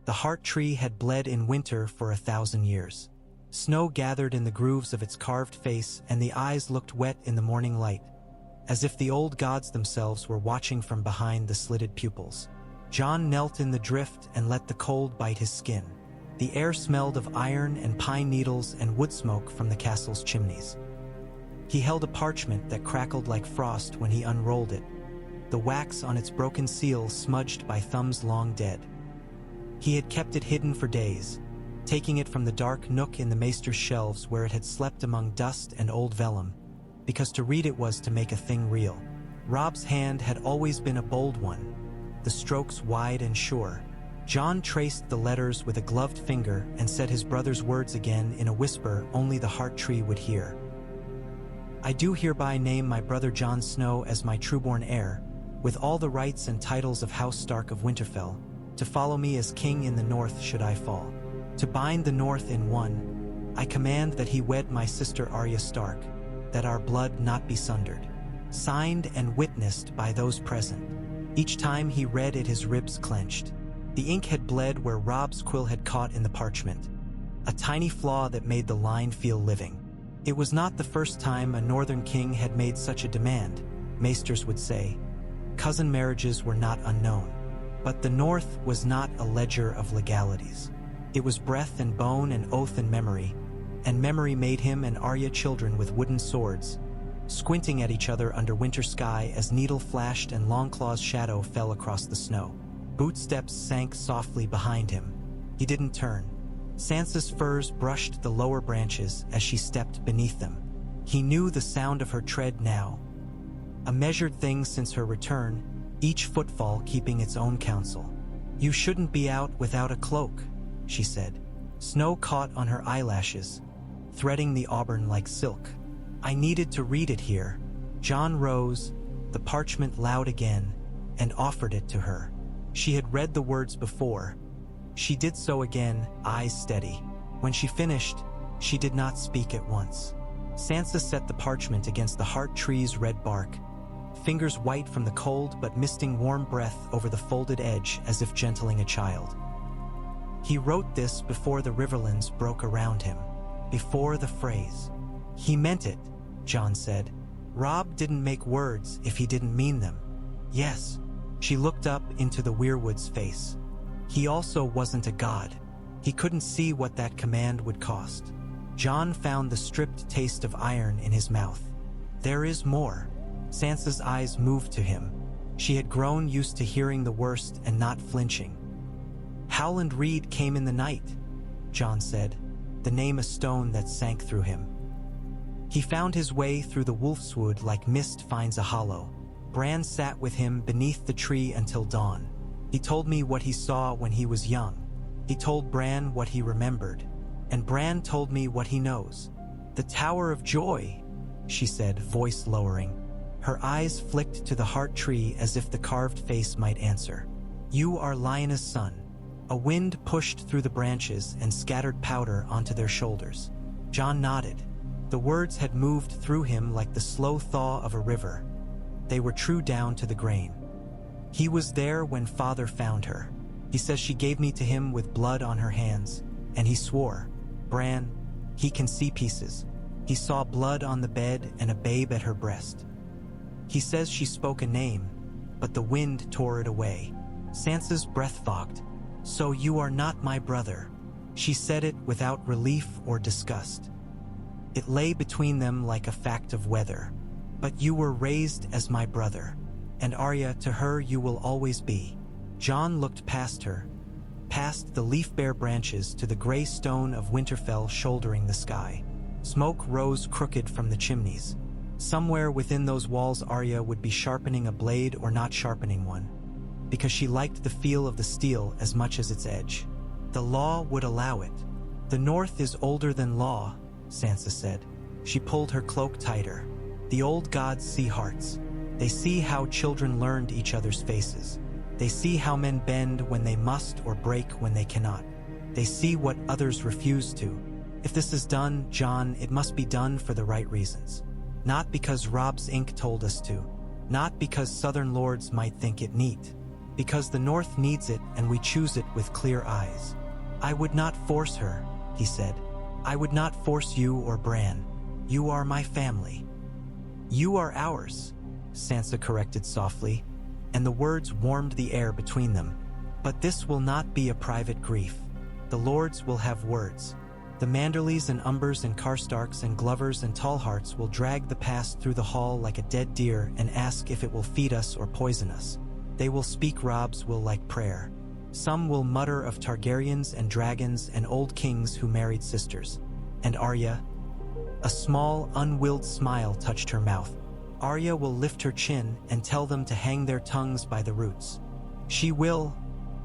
The heart tree had bled in winter for 1,000 years. Snow gathered in the grooves of its carved face, and the eyes looked wet in the morning light, as if the old gods themselves were watching from behind the slitted pupils. Jon knelt in the drift and let the cold bite his skin. The air smelled of iron and pine needles and wood smoke from the castle's chimneys. He held a parchment that crackled like frost when he unrolled it, the wax on its broken seal smudged by thumbs long dead. He had kept it hidden for days, taking it from the dark nook in the maester's shelves where it had slept among dust and old vellum, because to read it was to make a thing real. Robb's hand had always been a bold one, the strokes wide and sure. Jon traced the letters with a gloved finger and said his brother's words again in a whisper only the heart tree would hear. "I do hereby name my brother Jon Snow as my trueborn heir, with all the rights and titles of House Stark of Winterfell, to follow me as king in the north should I fall. To bind the north in one, I command that he wed my sister Arya Stark, that our blood not be sundered." Signed and witnessed by those present. Each time he read it his ribs clenched. The ink had bled where Robb's quill had caught in the parchment, a tiny flaw that made the line feel living. It was not the first time a northern king had made such a demand, maesters would say. Cousin marriages were not unknown. But the north was not a ledger of legalities. It was breath and bone and oath and memory made him and Arya children with wooden swords, squinting at each other under winter sky as needle flashed and Longclaw's shadow fell across the snow. Bootsteps sank softly behind him. He didn't turn. Sansa's furs brushed the lower branches as she stepped beneath them. He knew the sound of her tread now. A measured thing since her return, each footfall keeping its own counsel. "You shouldn't be out without a cloak," she said. Snow caught on her eyelashes, threading the auburn like silk. "I needed to read it here." Jon rose, the parchment loud again, and offered it to her. She had read the words before. She did so again, eyes steady. When she finished, she did not speak at once. Sansa set the parchment against the heart tree's red bark, fingers white from the cold but misting warm breath over the folded edge as if gentling a child. He wrote this before the riverlands broke around him, before the phrase. "He meant it," Jon said. "Robb didn't make words if he didn't mean them." "Yes." She looked up into the weirwood's face. He also wasn't a god. He couldn't see what that command would cost. Jon found the stripped taste of iron in his mouth. "There is more." Sansa's eyes moved to him. She had grown used to hearing the worst and not flinching. "Howland Reed came in the night," Jon said, the name a stone that sank through him. "He found his way through the wolfswood like mist finds a hollow. Bran sat with him beneath the tree until dawn. He told me what he saw when he was young. He told Bran what he remembered, and Bran told me what he knows. The Tower of Joy," she said, voice lowering. Her eyes flicked to the heart tree as if the carved face might answer. "You are Lyanna's son." A wind pushed through the branches and scattered powder onto their shoulders. Jon nodded. The words had moved through him like the slow thaw of a river. They were true down to the grain. "He was there when Father found her. He says she gave me to him with blood on her hands, and he swore, Bran, he can see pieces. He saw blood on the bed and a babe at her breast. He says she spoke a name, but the wind tore it away." Sansa's breath fogged. "So you are not my brother." She said it without relief or disgust. It lay between them like a fact of weather. "But you were raised as my brother, and Arya, to her you will always be." Jon looked past her, past the leaf-bare branches to the gray stone of Winterfell shouldering the sky. Smoke rose crooked from the chimneys. Somewhere within those walls Arya would be sharpening a blade or not sharpening one, because she liked the feel of the steel as much as its edge. The law would allow it. "The North is older than law," Sansa said. She pulled her cloak tighter. "The old gods see hearts. They see how children learned each other's faces. They see how men bend when they must or break when they cannot. They see what others refuse to. If this is done, Jon, it must be done for the right reasons. Not because Robb's ink told us to. Not because southern lords might think it neat. Because the North needs it and we choose it with clear eyes. I would not force her, he said. I would not force you or Bran. You are my family. You are ours, Sansa corrected softly, and the words warmed the air between them. But this will not be a private grief. The lords will have words. The Manderleys and Umbers and Karstarks and Glovers and Tallhearts will drag the past through the hall like a dead deer and ask if it will feed us or poison us. They will speak Robb's will like prayer. Some will mutter of Targaryens and dragons and old kings who married sisters. And Arya? A small, unwilled smile touched her mouth. Arya will lift her chin and tell them to hang their tongues by the roots. She will,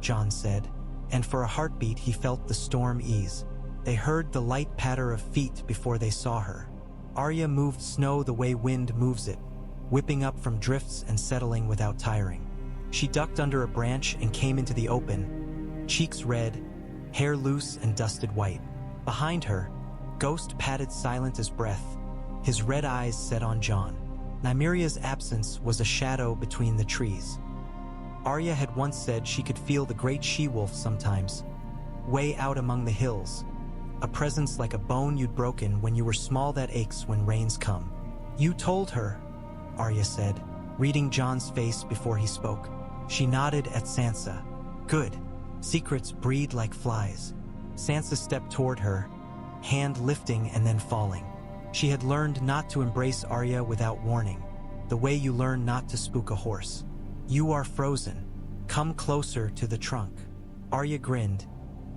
Jon said, and for a heartbeat he felt the storm ease. They heard the light patter of feet before they saw her. Arya moved snow the way wind moves it, whipping up from drifts and settling without tiring. She ducked under a branch and came into the open, cheeks red, hair loose and dusted white. Behind her, Ghost padded silent as breath, his red eyes set on Jon. Nymeria's absence was a shadow between the trees. Arya had once said she could feel the great she-wolf sometimes, way out among the hills, a presence like a bone you'd broken when you were small that aches when rains come. You told her, Arya said, reading Jon's face before he spoke. She nodded at Sansa. Good. Secrets breed like flies. Sansa stepped toward her, hand lifting and then falling. She had learned not to embrace Arya without warning, the way you learn not to spook a horse. You are frozen. Come closer to the trunk. Arya grinned,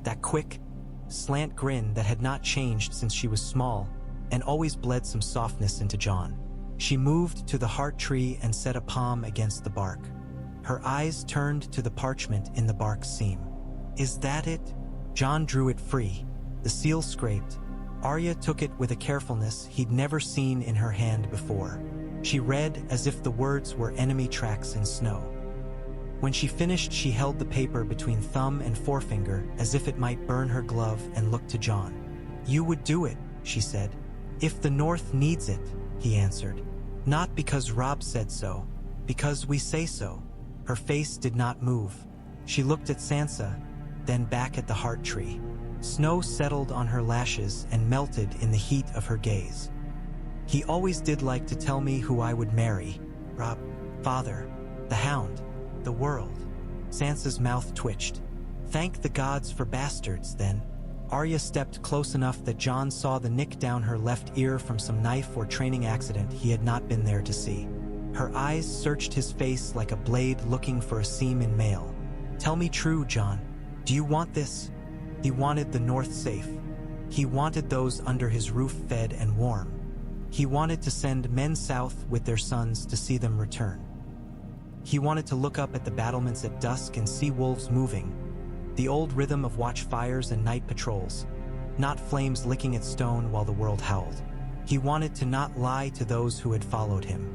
that quick, slant grin that had not changed since she was small and always bled some softness into Jon. She moved to the heart tree and set a palm against the bark. Her eyes turned to the parchment in the bark's seam. Is that it? Jon drew it free. The seal scraped. Arya took it with a carefulness he'd never seen in her hand before. She read as if the words were enemy tracks in snow. When she finished, she held the paper between thumb and forefinger as if it might burn her glove and looked to Jon. You would do it, she said. If the North needs it, he answered. Not because Robb said so, because we say so. Her face did not move. She looked at Sansa, then back at the heart tree. Snow settled on her lashes and melted in the heat of her gaze. He always did like to tell me who I would marry. Robb, father, the hound, the world. Sansa's mouth twitched. Thank the gods for bastards, then. Arya stepped close enough that Jon saw the nick down her left ear from some knife or training accident he had not been there to see. Her eyes searched his face like a blade looking for a seam in mail. Tell me true, Jon. Do you want this? He wanted the North safe. He wanted those under his roof fed and warm. He wanted to send men south with their sons to see them return. He wanted to look up at the battlements at dusk and see wolves moving, the old rhythm of watchfires and night patrols, not flames licking at stone while the world howled. He wanted to not lie to those who had followed him.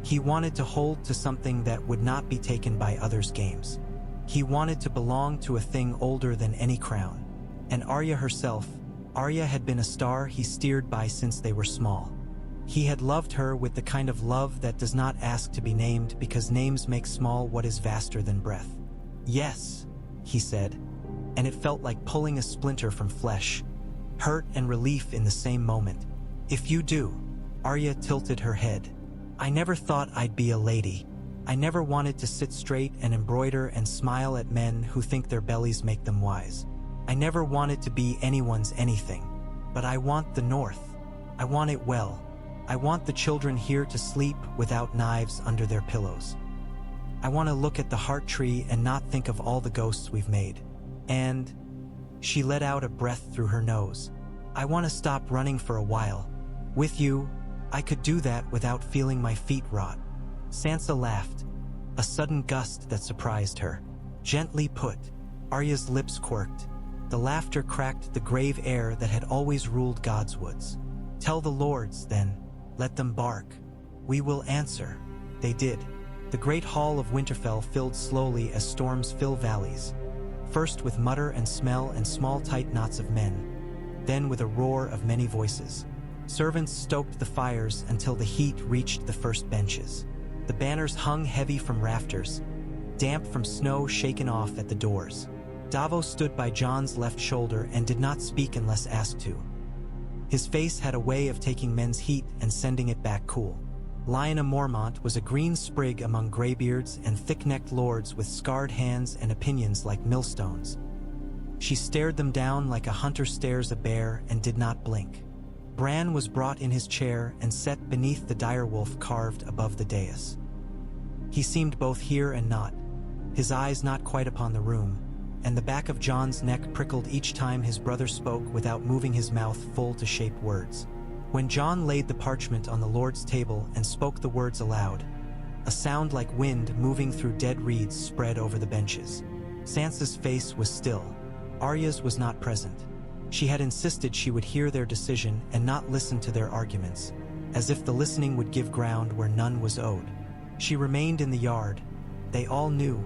He wanted to hold to something that would not be taken by others' games. He wanted to belong to a thing older than any crown. And Arya herself, Arya had been a star he steered by since they were small. He had loved her with the kind of love that does not ask to be named because names make small what is vaster than breath. Yes, he said, and it felt like pulling a splinter from flesh, hurt and relief in the same moment. If you do, Arya tilted her head. I never thought I'd be a lady. I never wanted to sit straight and embroider and smile at men who think their bellies make them wise. I never wanted to be anyone's anything. But I want the North. I want it well. I want the children here to sleep without knives under their pillows. I want to look at the heart tree and not think of all the ghosts we've made. And she let out a breath through her nose. I want to stop running for a while. With you, I could do that without feeling my feet rot. Sansa laughed, a sudden gust that surprised her. Gently put. Arya's lips quirked. The laughter cracked the grave air that had always ruled Godswoods. Tell the lords, then. Let them bark. We will answer. They did. The great hall of Winterfell filled slowly as storms fill valleys, first with mutter and smell and small tight knots of men, then with a roar of many voices. Servants stoked the fires until the heat reached the first benches. The banners hung heavy from rafters, damp from snow shaken off at the doors. Davos stood by Jon's left shoulder and did not speak unless asked to. His face had a way of taking men's heat and sending it back cool. Lyanna Mormont was a green sprig among graybeards and thick-necked lords with scarred hands and opinions like millstones. She stared them down like a hunter stares a bear and did not blink. Bran was brought in his chair and set beneath the direwolf carved above the dais. He seemed both here and not, his eyes not quite upon the room, and the back of Jon's neck prickled each time his brother spoke without moving his mouth full to shape words. When Jon laid the parchment on the Lord's table and spoke the words aloud, a sound like wind moving through dead reeds spread over the benches. Sansa's face was still. Arya's was not present. She had insisted she would hear their decision and not listen to their arguments, as if the listening would give ground where none was owed. She remained in the yard. They all knew,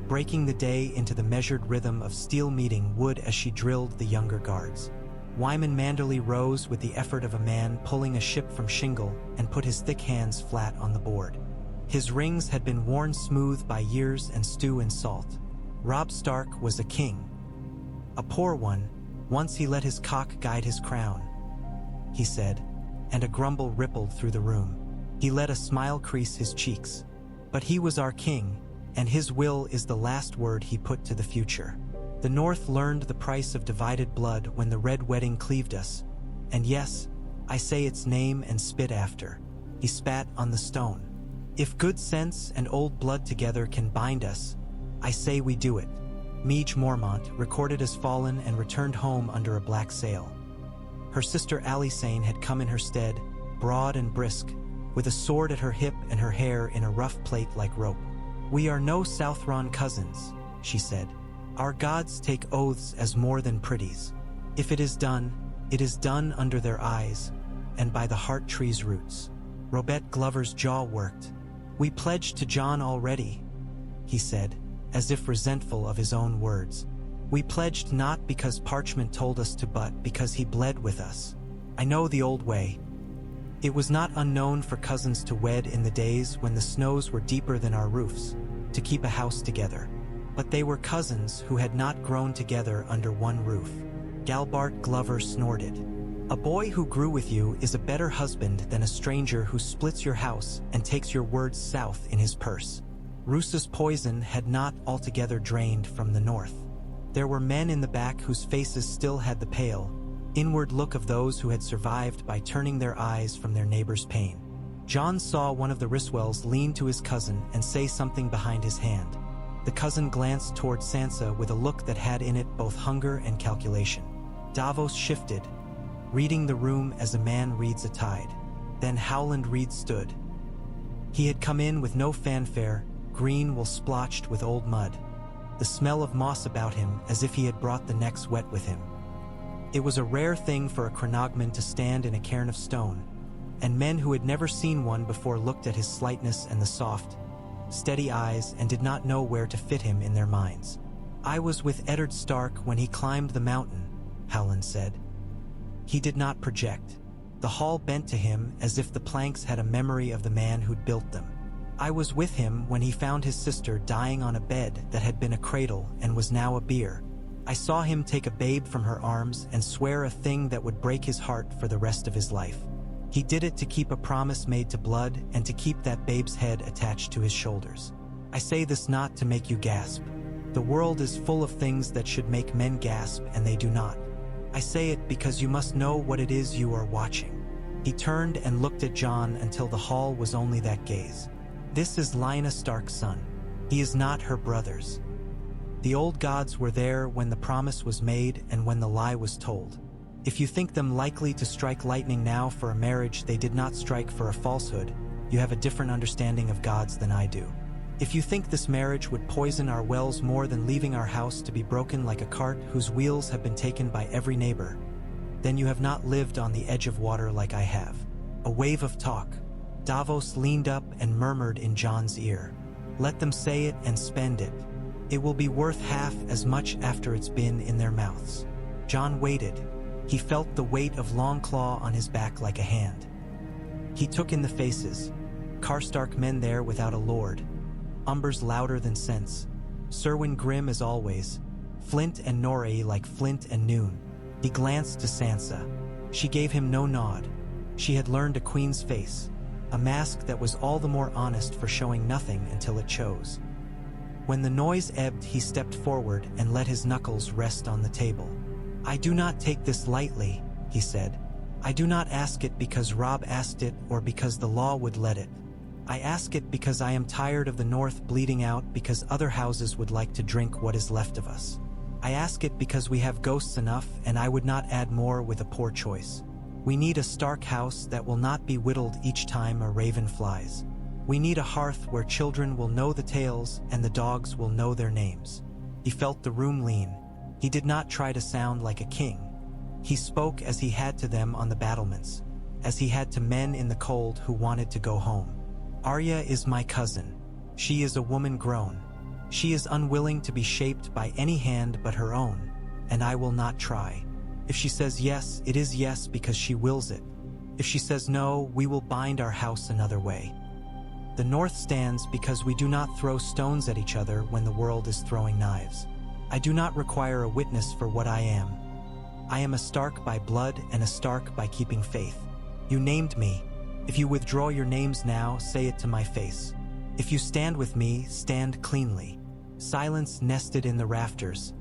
breaking the day into the measured rhythm of steel meeting wood as she drilled the younger guards. Wyman Manderly rose with the effort of a man pulling a ship from shingle and put his thick hands flat on the board. His rings had been worn smooth by years and stew and salt. Robb Stark was a king. A poor one, once he let his cock guide his crown, he said, and a grumble rippled through the room. He let a smile crease his cheeks. But he was our king, and his will is the last word he put to the future. The North learned the price of divided blood when the Red Wedding cleaved us, and yes, I say its name and spit after. He spat on the stone. If good sense and old blood together can bind us, I say we do it. Meage Mormont, recorded as fallen and returned home under a black sail. Her sister Alysanne had come in her stead, broad and brisk, with a sword at her hip and her hair in a rough plait like rope. We are no Southron cousins, she said. Our gods take oaths as more than pretties. If it is done under their eyes, and by the heart tree's roots. Robert Glover's jaw worked. We pledged to Jon already, he said, as if resentful of his own words. We pledged not because parchment told us to, but because he bled with us. I know the old way. It was not unknown for cousins to wed in the days when the snows were deeper than our roofs, to keep a house together. But they were cousins who had not grown together under one roof. Galbart Glover snorted. A boy who grew with you is a better husband than a stranger who splits your house and takes your words south in his purse. Roosa's poison had not altogether drained from the north. There were men in the back whose faces still had the pale, inward look of those who had survived by turning their eyes from their neighbor's pain. Jon saw one of the Ryswells lean to his cousin and say something behind his hand. The cousin glanced toward Sansa with a look that had in it both hunger and calculation. Davos shifted, reading the room as a man reads a tide. Then Howland Reed stood. He had come in with no fanfare, green wool splotched with old mud, the smell of moss about him as if he had brought the necks wet with him. It was a rare thing for a Cronogman to stand in a cairn of stone, and men who had never seen one before looked at his slightness and the soft, steady eyes and did not know where to fit him in their minds. I was with Eddard Stark when he climbed the mountain, Howland said. He did not project. The hall bent to him as if the planks had a memory of the man who'd built them. I was with him when he found his sister dying on a bed that had been a cradle and was now a bier. I saw him take a babe from her arms and swear a thing that would break his heart for the rest of his life. He did it to keep a promise made to blood and to keep that babe's head attached to his shoulders. I say this not to make you gasp. The world is full of things that should make men gasp, and they do not. I say it because you must know what it is you are watching. He turned and looked at Jon until the hall was only that gaze. This is Lyanna Stark's son. He is not her brother's. The old gods were there when the promise was made and when the lie was told. If you think them likely to strike lightning now for a marriage they did not strike for a falsehood, you have a different understanding of gods than I do. If you think this marriage would poison our wells more than leaving our house to be broken like a cart whose wheels have been taken by every neighbor, then you have not lived on the edge of water like I have. A wave of talk. Davos leaned up and murmured in Jon's ear. Let them say it and spend it. It will be worth half as much after it's been in their mouths. Jon waited. He felt the weight of Longclaw on his back like a hand. He took in the faces. Karstark men there without a lord. umbers louder than sense. Serwyn grim as always, flint and Norrie like flint and noon. He glanced to Sansa. She gave him no nod. She had learned a queen's face, a mask that was all the more honest for showing nothing until it chose. When the noise ebbed, he stepped forward and let his knuckles rest on the table. "I do not take this lightly," he said. "I do not ask it because Robb asked it or because the law would let it. I ask it because I am tired of the North bleeding out because other houses would like to drink what is left of us. I ask it because we have ghosts enough and I would not add more with a poor choice. We need a Stark house that will not be whittled each time a raven flies. We need a hearth where children will know the tales and the dogs will know their names." He felt the room lean. He did not try to sound like a king. He spoke as he had to them on the battlements, as he had to men in the cold who wanted to go home. "Arya is my cousin. She is a woman grown. She is unwilling to be shaped by any hand but her own, and I will not try. If she says yes, it is yes because she wills it. If she says no, we will bind our house another way. The North stands because we do not throw stones at each other when the world is throwing knives. I do not require a witness for what I am. I am a Stark by blood and a Stark by keeping faith. You named me. If you withdraw your names now, say it to my face. If you stand with me, stand cleanly." Silence nested in the rafters,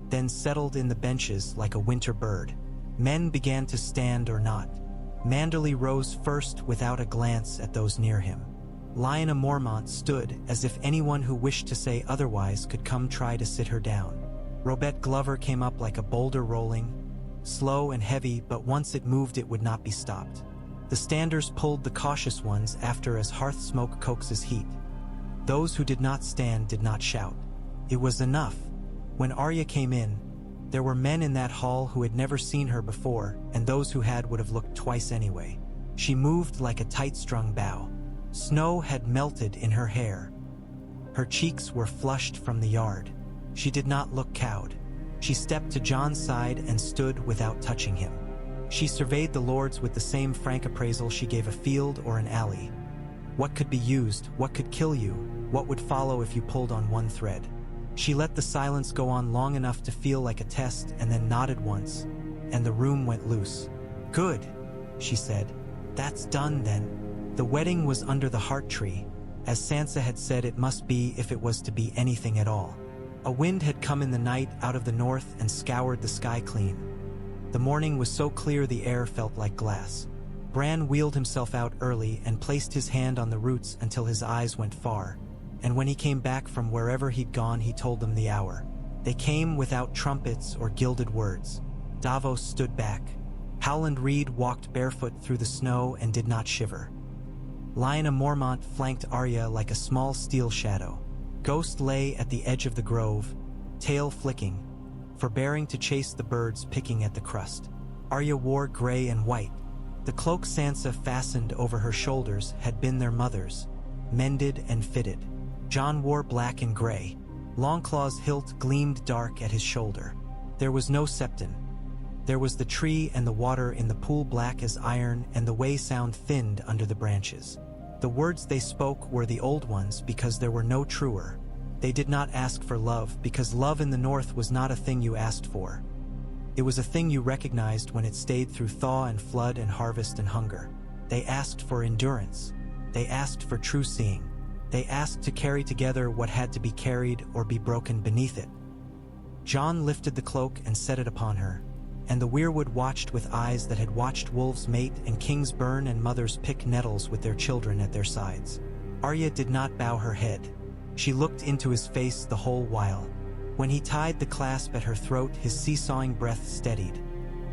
then settled in the benches like a winter bird. Men began to stand or not. Manderly rose first without a glance at those near him. Lyanna Mormont stood as if anyone who wished to say otherwise could come try to sit her down. Robert Glover came up like a boulder rolling, slow and heavy, but once it moved it would not be stopped. The standers pulled the cautious ones after as hearth smoke coaxes heat. Those who did not stand did not shout. It was enough. When Arya came in, there were men in that hall who had never seen her before, and those who had would have looked twice anyway. She moved like a tight-strung bow. Snow had melted in her hair. Her cheeks were flushed from the yard. She did not look cowed. She stepped to Jon's side and stood without touching him. She surveyed the lords with the same frank appraisal she gave a field or an alley. What could be used? What could kill you? What would follow if you pulled on one thread? She let the silence go on long enough to feel like a test and then nodded once, and the room went loose. "Good," she said. "That's done then." The wedding was under the heart tree, as Sansa had said it must be if it was to be anything at all. A wind had come in the night out of the north and scoured the sky clean. The morning was so clear the air felt like glass. Bran wheeled himself out early and placed his hand on the roots until his eyes went far, and when he came back from wherever he'd gone he told them the hour. They came without trumpets or gilded words. Davos stood back. Howland Reed walked barefoot through the snow and did not shiver. Lyanna Mormont flanked Arya like a small steel shadow. Ghost lay at the edge of the grove, tail flicking, forbearing to chase the birds picking at the crust. Arya wore gray and white. The cloak Sansa fastened over her shoulders had been their mother's, mended and fitted. Jon wore black and gray. Longclaw's hilt gleamed dark at his shoulder. There was no septon. There was the tree and the water in the pool black as iron, and the way sound thinned under the branches. The words they spoke were the old ones because there were no truer. They did not ask for love because love in the north was not a thing you asked for. It was a thing you recognized when it stayed through thaw and flood and harvest and hunger. They asked for endurance. They asked for true seeing. They asked to carry together what had to be carried or be broken beneath it. Jon lifted the cloak and set it upon her, and the weirwood watched with eyes that had watched wolves mate and kings burn and mothers pick nettles with their children at their sides. Arya did not bow her head. She looked into his face the whole while. When he tied the clasp at her throat, his seesawing breath steadied,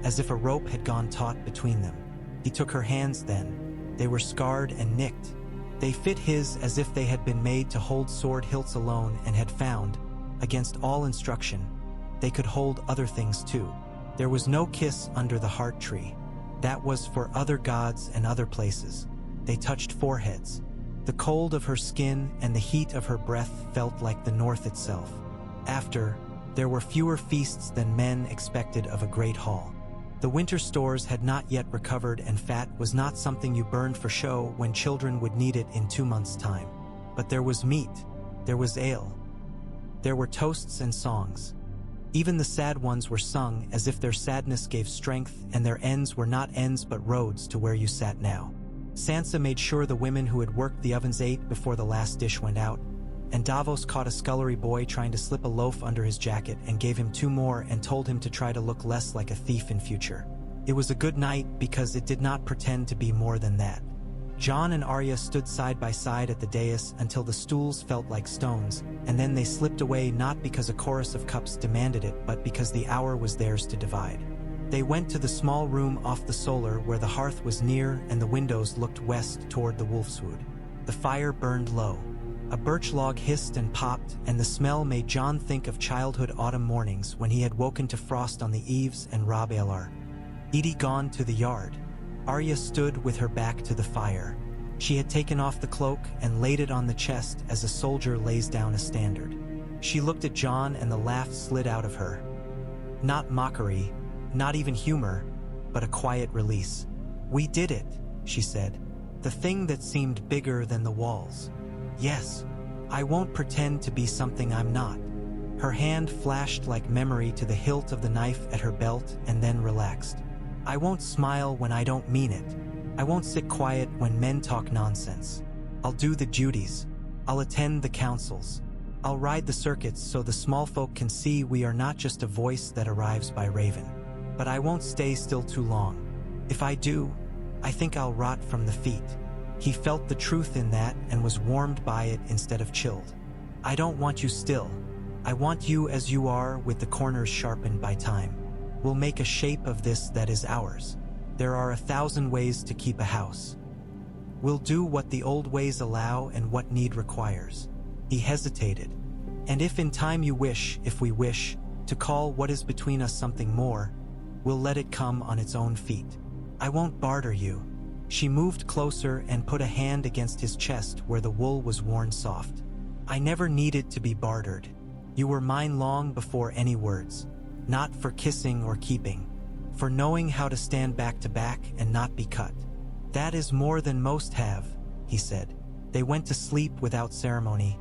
as if a rope had gone taut between them. He took her hands then. They were scarred and nicked. They fit his as if they had been made to hold sword hilts alone and had found, against all instruction, they could hold other things too. There was no kiss under the heart tree. That was for other gods and other places. They touched foreheads. The cold of her skin and the heat of her breath felt like the north itself. After, there were fewer feasts than men expected of a great hall. The winter stores had not yet recovered, and fat was not something you burned for show when children would need it in 2 months' time. But there was meat. There was ale. There were toasts and songs. Even the sad ones were sung as if their sadness gave strength and their ends were not ends but roads to where you sat now. Sansa made sure the women who had worked the ovens ate before the last dish went out, and Davos caught a scullery boy trying to slip a loaf under his jacket and gave him 2 more and told him to try to look less like a thief in future. It was a good night because it did not pretend to be more than that. Jon and Arya stood side by side at the dais until the stools felt like stones, and then they slipped away not because a chorus of cups demanded it but because the hour was theirs to divide. They went to the small room off the solar where the hearth was near and the windows looked west toward the Wolfswood. The fire burned low. A birch log hissed and popped, and the smell made Jon think of childhood autumn mornings when he had woken to frost on the eaves and Robb Alar. Edie gone to the yard. Arya stood with her back to the fire. She had taken off the cloak and laid it on the chest as a soldier lays down a standard. She looked at Jon and the laugh slid out of her. Not mockery, not even humor, but a quiet release. "We did it," she said. "The thing that seemed bigger than the walls. Yes, I won't pretend to be something I'm not." Her hand flashed like memory to the hilt of the knife at her belt and then relaxed. "I won't smile when I don't mean it. I won't sit quiet when men talk nonsense. I'll do the duties. I'll attend the councils. I'll ride the circuits so the small folk can see we are not just a voice that arrives by raven. But I won't stay still too long. If I do, I think I'll rot from the feet." He felt the truth in that and was warmed by it instead of chilled. "I don't want you still. I want you as you are, with the corners sharpened by time. We'll make a shape of this that is ours. There are 1,000 ways to keep a house. We'll do what the old ways allow and what need requires." He hesitated. "And if in time you wish, if we wish, to call what is between us something more, we'll let it come on its own feet. I won't barter you." She moved closer and put a hand against his chest where the wool was worn soft. "I never needed to be bartered. You were mine long before any words. Not for kissing or keeping. For knowing how to stand back to back and not be cut. That is more than most have," he said. They went to sleep without ceremony,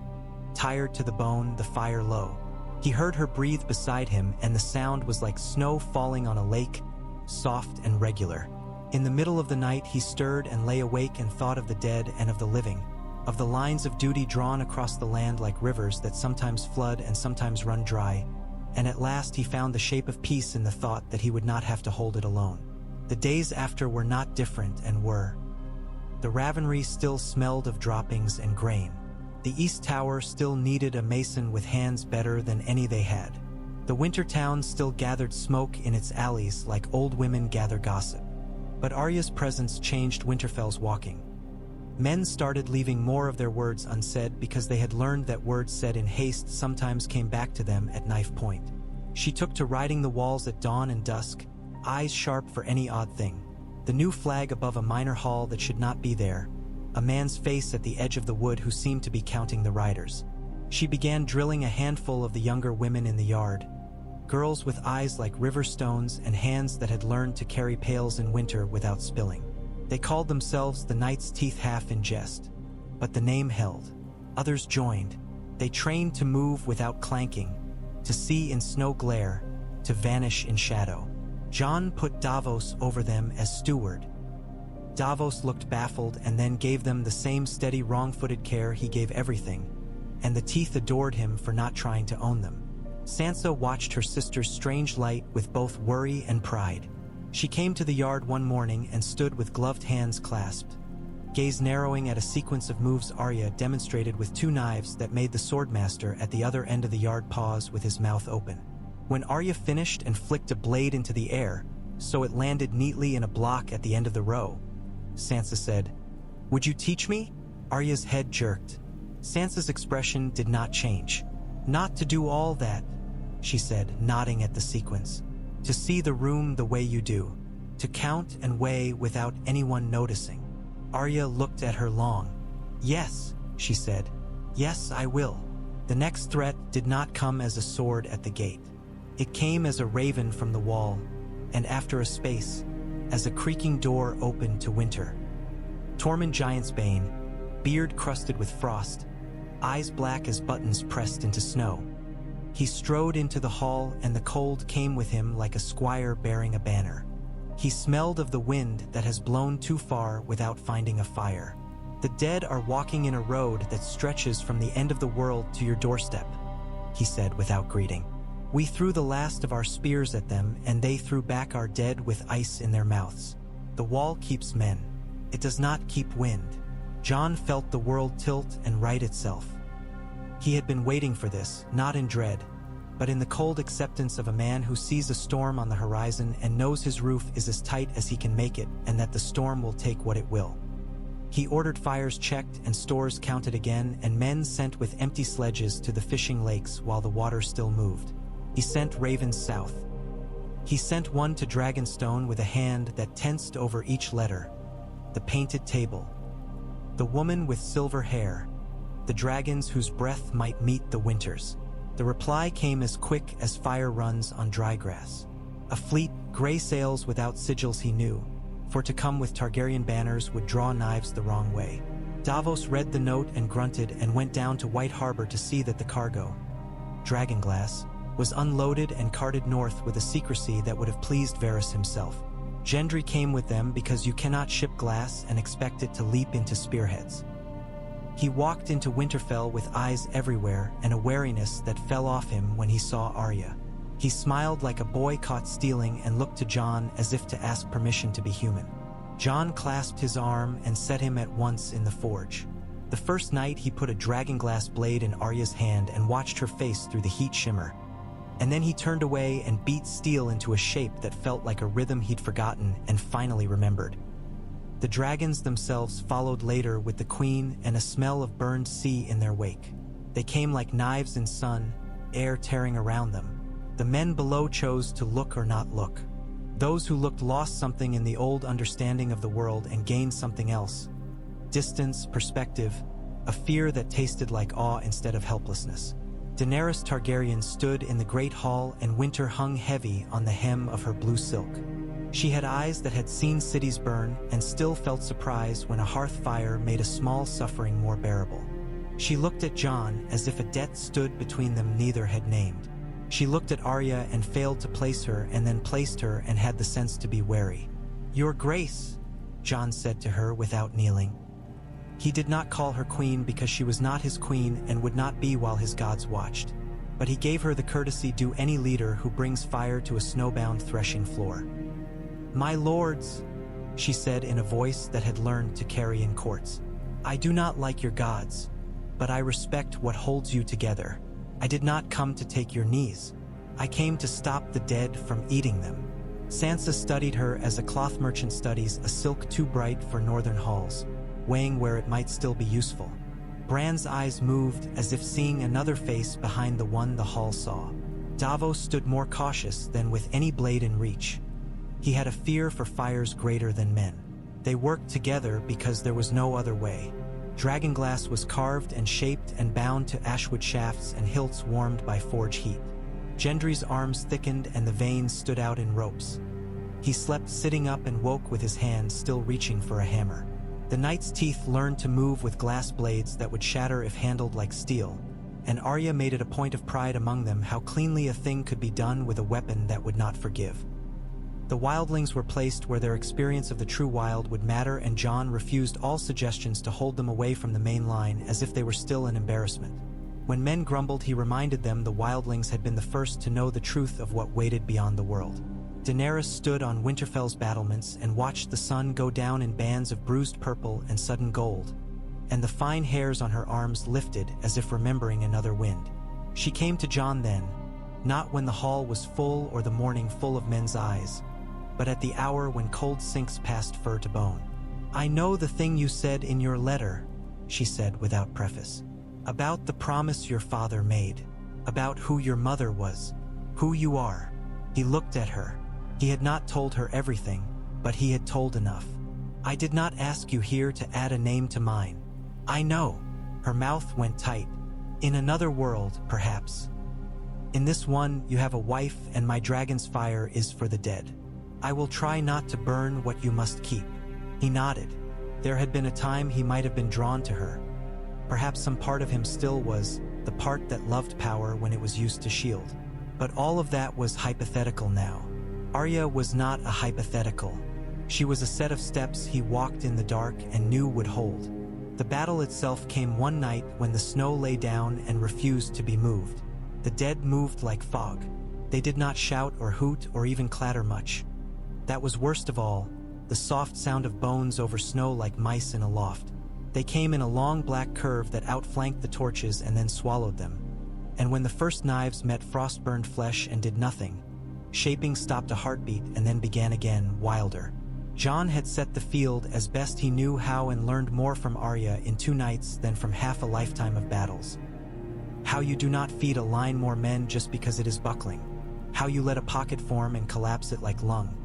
tired to the bone, the fire low. He heard her breathe beside him, and the sound was like snow falling on a lake, soft and regular. In the middle of the night he stirred and lay awake and thought of the dead and of the living, of the lines of duty drawn across the land like rivers that sometimes flood and sometimes run dry, and at last he found the shape of peace in the thought that he would not have to hold it alone. The days after were not different and were. The Ravenry still smelled of droppings and grain. The East Tower still needed a mason with hands better than any they had. The Winter Town still gathered smoke in its alleys like old women gather gossip. But Arya's presence changed Winterfell's walking. Men started leaving more of their words unsaid because they had learned that words said in haste sometimes came back to them at knife point. She took to riding the walls at dawn and dusk, eyes sharp for any odd thing. The new flag above a minor hall that should not be there, a man's face at the edge of the wood who seemed to be counting the riders. She began drilling a handful of the younger women in the yard, girls with eyes like river stones and hands that had learned to carry pails in winter without spilling. They called themselves the Knight's Teeth half in jest, but the name held. Others joined. They trained to move without clanking, to see in snow glare, to vanish in shadow. Jon put Davos over them as steward. Davos looked baffled and then gave them the same steady wrong-footed care he gave everything, and the Teeth adored him for not trying to own them. Sansa watched her sister's strange light with both worry and pride. She came to the yard one morning and stood with gloved hands clasped, gaze narrowing at a sequence of moves Arya demonstrated with 2 knives that made the swordmaster at the other end of the yard pause with his mouth open. When Arya finished and flicked a blade into the air, so it landed neatly in a block at the end of the row, Sansa said, "Would you teach me?" Arya's head jerked. Sansa's expression did not change. "Not to do all that," she said, nodding at the sequence. "To see the room the way you do. To count and weigh without anyone noticing." Arya looked at her long. "Yes," she said. "Yes, I will." The next threat did not come as a sword at the gate. It came as a raven from the wall, and after a space, as a creaking door opened to winter. Tormund Giantsbane, beard crusted with frost, eyes black as buttons pressed into snow. He strode into the hall, and the cold came with him like a squire bearing a banner. He smelled of the wind that has blown too far without finding a fire. The dead are walking in a road that stretches from the end of the world to your doorstep, he said without greeting. We threw the last of our spears at them, and they threw back our dead with ice in their mouths. The wall keeps men. It does not keep wind. Jon felt the world tilt and right itself. He had been waiting for this, not in dread, but in the cold acceptance of a man who sees a storm on the horizon and knows his roof is as tight as he can make it and that the storm will take what it will. He ordered fires checked and stores counted again, and men sent with empty sledges to the fishing lakes while the water still moved. He sent ravens south. He sent one to Dragonstone with a hand that tensed over each letter. The painted table. The woman with silver hair. The dragons whose breath might meet the winters. The reply came as quick as fire runs on dry grass. A fleet, gray sails without sigils he knew, for to come with Targaryen banners would draw knives the wrong way. Davos read the note and grunted and went down to White Harbor to see that the cargo, dragonglass, was unloaded and carted north with a secrecy that would have pleased Varys himself. Gendry came with them because you cannot ship glass and expect it to leap into spearheads. He walked into Winterfell with eyes everywhere and a wariness that fell off him when he saw Arya. He smiled like a boy caught stealing and looked to Jon as if to ask permission to be human. Jon clasped his arm and set him at once in the forge. The first night he put a dragonglass blade in Arya's hand and watched her face through the heat shimmer. And then he turned away and beat steel into a shape that felt like a rhythm he'd forgotten and finally remembered. The dragons themselves followed later with the queen and a smell of burned sea in their wake. They came like knives in sun, air tearing around them. The men below chose to look or not look. Those who looked lost something in the old understanding of the world and gained something else. Distance, perspective, a fear that tasted like awe instead of helplessness. Daenerys Targaryen stood in the great hall, and winter hung heavy on the hem of her blue silk. She had eyes that had seen cities burn and still felt surprise when a hearth fire made a small suffering more bearable. She looked at Jon as if a debt stood between them neither had named. She looked at Arya and failed to place her, and then placed her and had the sense to be wary. "Your Grace," Jon said to her without kneeling. He did not call her queen because she was not his queen and would not be while his gods watched. But he gave her the courtesy due any leader who brings fire to a snowbound threshing floor. "My lords," she said in a voice that had learned to carry in courts, "I do not like your gods, but I respect what holds you together. I did not come to take your knees. I came to stop the dead from eating them." Sansa studied her as a cloth merchant studies a silk too bright for northern halls, weighing where it might still be useful. Bran's eyes moved as if seeing another face behind the one the hall saw. Davos stood more cautious than with any blade in reach. He had a fear for fires greater than men. They worked together because there was no other way. Dragonglass was carved and shaped and bound to ashwood shafts and hilts warmed by forge heat. Gendry's arms thickened and the veins stood out in ropes. He slept sitting up and woke with his hands still reaching for a hammer. The knight's teeth learned to move with glass blades that would shatter if handled like steel, and Arya made it a point of pride among them how cleanly a thing could be done with a weapon that would not forgive. The wildlings were placed where their experience of the true wild would matter, and Jon refused all suggestions to hold them away from the main line as if they were still an embarrassment. When men grumbled, he reminded them the wildlings had been the first to know the truth of what waited beyond the world. Daenerys stood on Winterfell's battlements and watched the sun go down in bands of bruised purple and sudden gold, and the fine hairs on her arms lifted as if remembering another wind. She came to Jon then, not when the hall was full or the morning full of men's eyes, but at the hour when cold sinks past fur to bone. "I know the thing you said in your letter," she said without preface, "about the promise your father made, about who your mother was, who you are." He looked at her. He had not told her everything, but he had told enough. "I did not ask you here to add a name to mine. I know." Her mouth went tight. "In another world, perhaps. In this one, you have a wife, and my dragon's fire is for the dead. I will try not to burn what you must keep." He nodded. There had been a time he might have been drawn to her. Perhaps some part of him still was the part that loved power when it was used to shield. But all of that was hypothetical now. Arya was not a hypothetical. She was a set of steps he walked in the dark and knew would hold. The battle itself came one night when the snow lay down and refused to be moved. The dead moved like fog. They did not shout or hoot or even clatter much. That was worst of all, the soft sound of bones over snow like mice in a loft. They came in a long black curve that outflanked the torches and then swallowed them. And when the first knives met frost-burned flesh and did nothing, shaping stopped a heartbeat and then began again, wilder. Jon had set the field as best he knew how and learned more from Arya in 2 nights than from half a lifetime of battles. How you do not feed a line more men just because it is buckling. How you let a pocket form and collapse it like lung.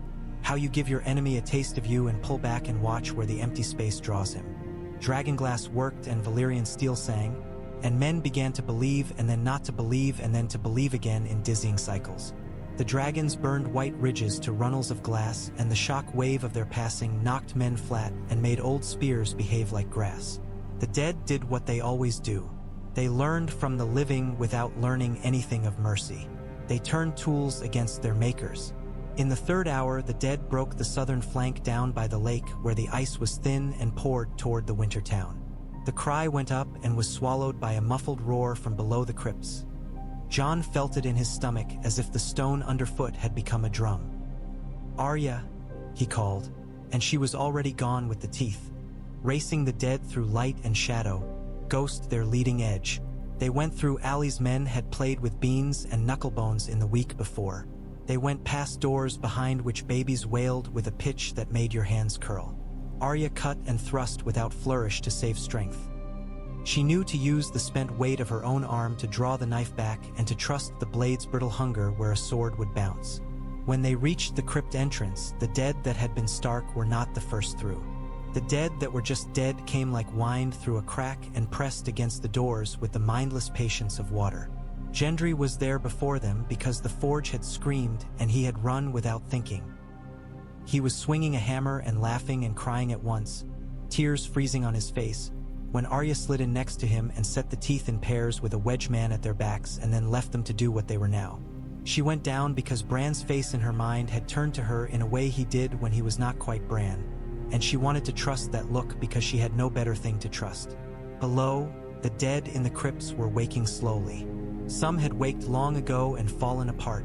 How you give your enemy a taste of you and pull back and watch where the empty space draws him. Dragonglass worked and Valyrian steel sang, and men began to believe and then not to believe and then to believe again in dizzying cycles. The dragons burned white ridges to runnels of glass, and the shock wave of their passing knocked men flat and made old spears behave like grass. The dead did what they always do. They learned from the living without learning anything of mercy. They turned tools against their makers. In the 3rd hour, the dead broke the southern flank down by the lake where the ice was thin and poured toward the winter town. The cry went up and was swallowed by a muffled roar from below the crypts. Jon felt it in his stomach as if the stone underfoot had become a drum. "Arya," he called, and she was already gone with the teeth. Racing the dead through light and shadow, Ghost their leading edge. They went through alleys men had played with beans and knucklebones in the week before. They went past doors behind which babies wailed with a pitch that made your hands curl. Arya cut and thrust without flourish to save strength. She knew to use the spent weight of her own arm to draw the knife back and to trust the blade's brittle hunger where a sword would bounce. When they reached the crypt entrance, the dead that had been stark were not the first through. The dead that were just dead came like wind through a crack and pressed against the doors with the mindless patience of water. Gendry was there before them because the forge had screamed and he had run without thinking. He was swinging a hammer and laughing and crying at once, tears freezing on his face, when Arya slid in next to him and set the teeth in pairs with a wedge man at their backs and then left them to do what they were now. She went down because Bran's face in her mind had turned to her in a way he did when he was not quite Bran, and she wanted to trust that look because she had no better thing to trust. Below, the dead in the crypts were waking slowly. Some had waked long ago and fallen apart,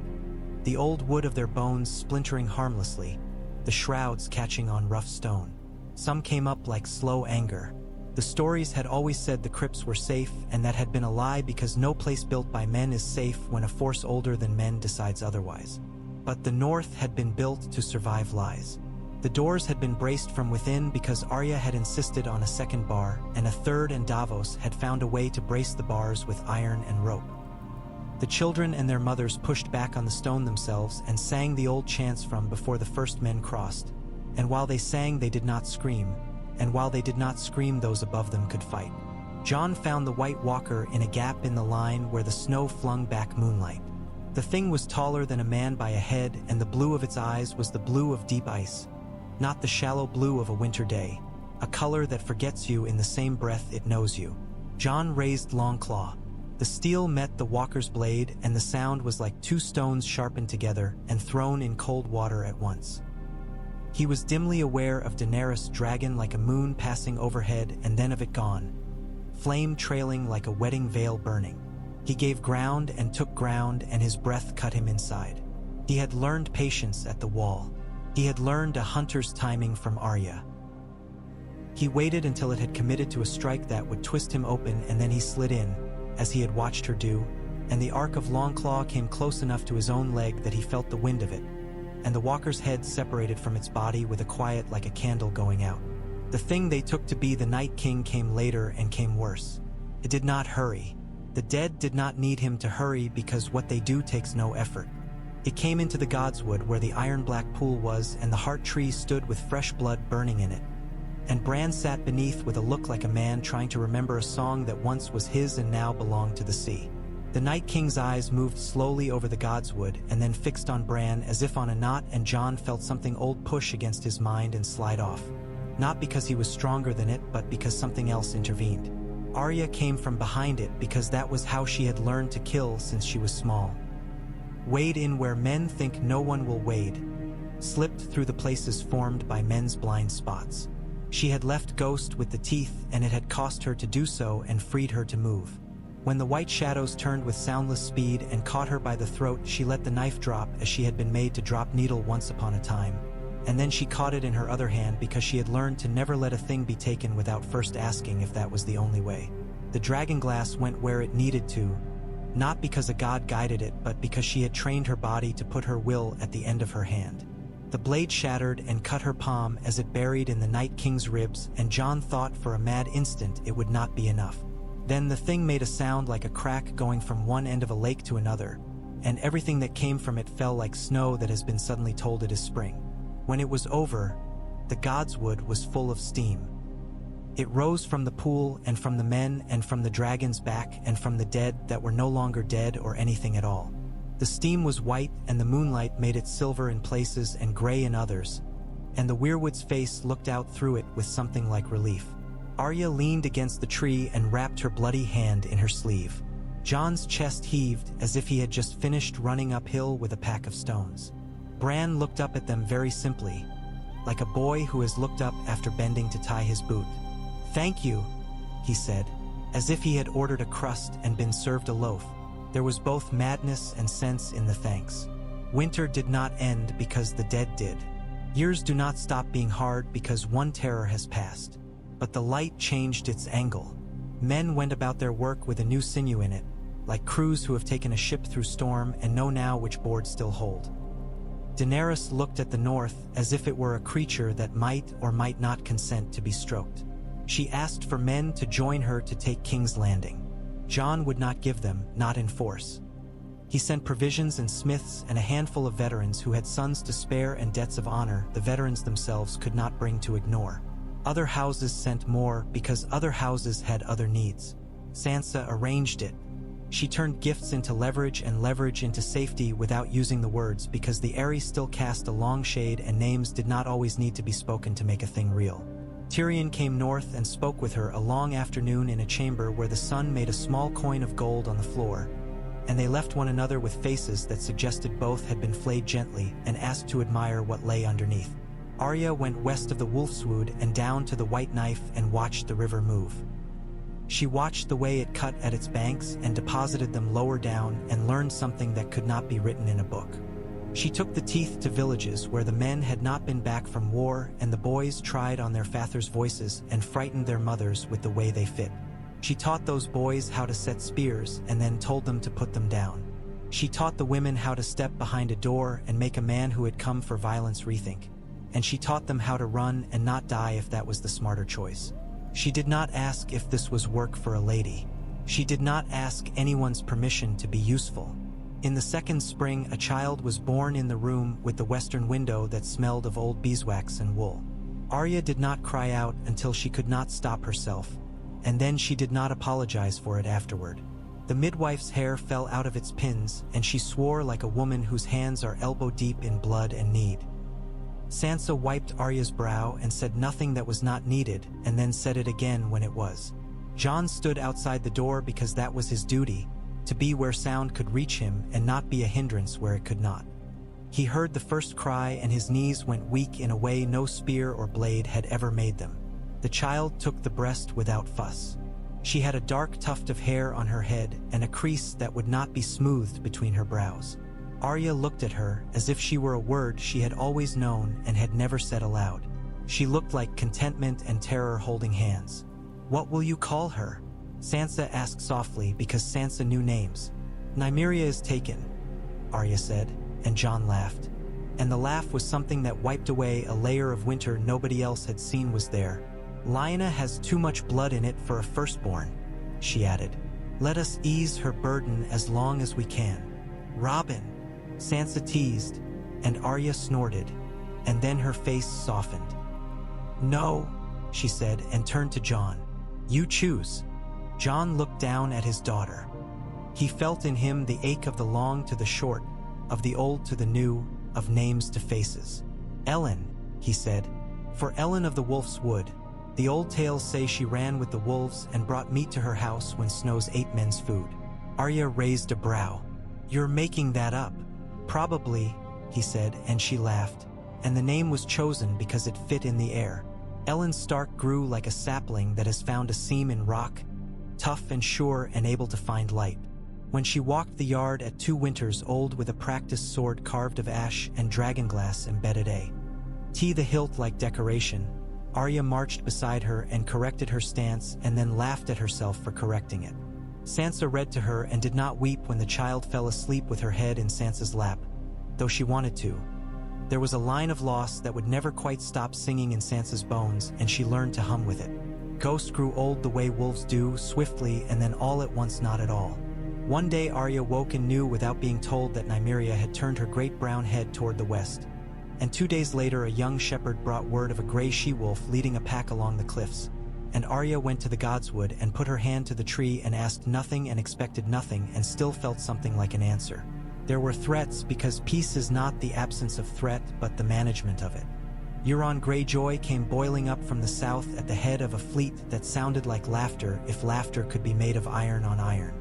the old wood of their bones splintering harmlessly, the shrouds catching on rough stone. Some came up like slow anger. The stories had always said the crypts were safe, and that had been a lie because no place built by men is safe when a force older than men decides otherwise. But the North had been built to survive lies. The doors had been braced from within because Arya had insisted on a second bar, and a third, and Davos had found a way to brace the bars with iron and rope. The children and their mothers pushed back on the stone themselves and sang the old chants from before the first men crossed. And while they sang, they did not scream. And while they did not scream, those above them could fight. Jon found the White Walker in a gap in the line where the snow flung back moonlight. The thing was taller than a man by a head, and the blue of its eyes was the blue of deep ice, not the shallow blue of a winter day, a color that forgets you in the same breath it knows you. Jon raised Longclaw. The steel met the Walker's blade, and the sound was like 2 stones sharpened together and thrown in cold water at once. He was dimly aware of Daenerys' dragon like a moon passing overhead and then of it gone, flame trailing like a wedding veil burning. He gave ground and took ground, and his breath cut him inside. He had learned patience at the wall. He had learned a hunter's timing from Arya. He waited until it had committed to a strike that would twist him open, and then he slid in, as he had watched her do, and the arc of Longclaw came close enough to his own leg that he felt the wind of it, and the walker's head separated from its body with a quiet like a candle going out. The thing they took to be the Night King came later and came worse. It did not hurry. The dead did not need him to hurry because what they do takes no effort. It came into the Godswood where the iron-black pool was, and the heart tree stood with fresh blood burning in it. And Bran sat beneath with a look like a man trying to remember a song that once was his and now belonged to the sea. The Night King's eyes moved slowly over the Godswood and then fixed on Bran as if on a knot, and Jon felt something old push against his mind and slide off. Not because he was stronger than it, but because something else intervened. Arya came from behind it because that was how she had learned to kill since she was small. Wade in where men think no one will wade. Slipped through the places formed by men's blind spots. She had left Ghost with the teeth, and it had cost her to do so and freed her to move. When the white shadows turned with soundless speed and caught her by the throat, she let the knife drop as she had been made to drop needle once upon a time. And then she caught it in her other hand because she had learned to never let a thing be taken without first asking if that was the only way. The dragon glass went where it needed to, not because a god guided it, but because she had trained her body to put her will at the end of her hand. The blade shattered and cut her palm as it buried in the Night King's ribs, and Jon thought for a mad instant it would not be enough. Then the thing made a sound like a crack going from one end of a lake to another, and everything that came from it fell like snow that has been suddenly told it is spring. When it was over, the god's wood was full of steam. It rose from the pool and from the men and from the dragon's back and from the dead that were no longer dead or anything at all. The steam was white, and the moonlight made it silver in places and gray in others, and the weirwood's face looked out through it with something like relief. Arya leaned against the tree and wrapped her bloody hand in her sleeve. Jon's chest heaved as if he had just finished running uphill with a pack of stones. Bran looked up at them very simply, like a boy who has looked up after bending to tie his boot. "Thank you," he said, as if he had ordered a crust and been served a loaf. There was both madness and sense in the thanks. Winter did not end because the dead did. Years do not stop being hard because one terror has passed. But the light changed its angle. Men went about their work with a new sinew in it, like crews who have taken a ship through storm and know now which boards still hold. Daenerys looked at the north as if it were a creature that might or might not consent to be stroked. She asked for men to join her to take King's Landing. Jon would not give them, not in force. He sent provisions and smiths and a handful of veterans who had sons to spare and debts of honor the veterans themselves could not bring to ignore. Other houses sent more because other houses had other needs. Sansa arranged it. She turned gifts into leverage and leverage into safety without using the words, because the Aerie still cast a long shade and names did not always need to be spoken to make a thing real. Tyrion came north and spoke with her a long afternoon in a chamber where the sun made a small coin of gold on the floor, and they left one another with faces that suggested both had been flayed gently and asked to admire what lay underneath. Arya went west of the Wolfswood and down to the White Knife and watched the river move. She watched the way it cut at its banks and deposited them lower down and learned something that could not be written in a book. She took the teeth to villages where the men had not been back from war, and the boys tried on their fathers' voices and frightened their mothers with the way they fit. She taught those boys how to set spears and then told them to put them down. She taught the women how to step behind a door and make a man who had come for violence rethink. And she taught them how to run and not die if that was the smarter choice. She did not ask if this was work for a lady. She did not ask anyone's permission to be useful. In the second spring, a child was born in the room with the western window that smelled of old beeswax and wool. Arya did not cry out until she could not stop herself, and then she did not apologize for it afterward. The midwife's hair fell out of its pins, and she swore like a woman whose hands are elbow-deep in blood and need. Sansa wiped Arya's brow and said nothing that was not needed, and then said it again when it was. Jon stood outside the door because that was his duty, to be where sound could reach him and not be a hindrance where it could not. He heard the first cry and his knees went weak in a way no spear or blade had ever made them. The child took the breast without fuss. She had a dark tuft of hair on her head and a crease that would not be smoothed between her brows. Arya looked at her as if she were a word she had always known and had never said aloud. She looked like contentment and terror holding hands. "What will you call her?" Sansa asked softly because Sansa knew names. "Nymeria is taken," Arya said, and Jon laughed. And the laugh was something that wiped away a layer of winter nobody else had seen was there. "Lyanna has too much blood in it for a firstborn," she added. "Let us ease her burden as long as we can." "Robin," Sansa teased, and Arya snorted, and then her face softened. "No," she said and turned to Jon. "You choose." Jon looked down at his daughter. He felt in him the ache of the long to the short, of the old to the new, of names to faces. "Ellen," he said, "for Ellen of the Wolf's Wood." The old tales say she ran with the wolves and brought meat to her house when Snow's ate men's food. Arya raised a brow. "You're making that up." "Probably," he said, and she laughed. "And the name was chosen because it fit in the air. Ellen Stark grew like a sapling that has found a seam in rock, tough and sure and able to find light. When she walked the yard at 2 winters old with a practiced sword carved of ash and dragonglass embedded the hilt like decoration, Arya marched beside her and corrected her stance and then laughed at herself for correcting it. Sansa read to her and did not weep when the child fell asleep with her head in Sansa's lap, though she wanted to. There was a line of loss that would never quite stop singing in Sansa's bones, and she learned to hum with it. Ghost grew old the way wolves do, swiftly and then all at once not at all. One day Arya woke and knew without being told that Nymeria had turned her great brown head toward the west. And 2 days later a young shepherd brought word of a gray she-wolf leading a pack along the cliffs. And Arya went to the Godswood and put her hand to the tree and asked nothing and expected nothing and still felt something like an answer. There were threats because peace is not the absence of threat but the management of it. Euron Greyjoy came boiling up from the south at the head of a fleet that sounded like laughter if laughter could be made of iron on iron.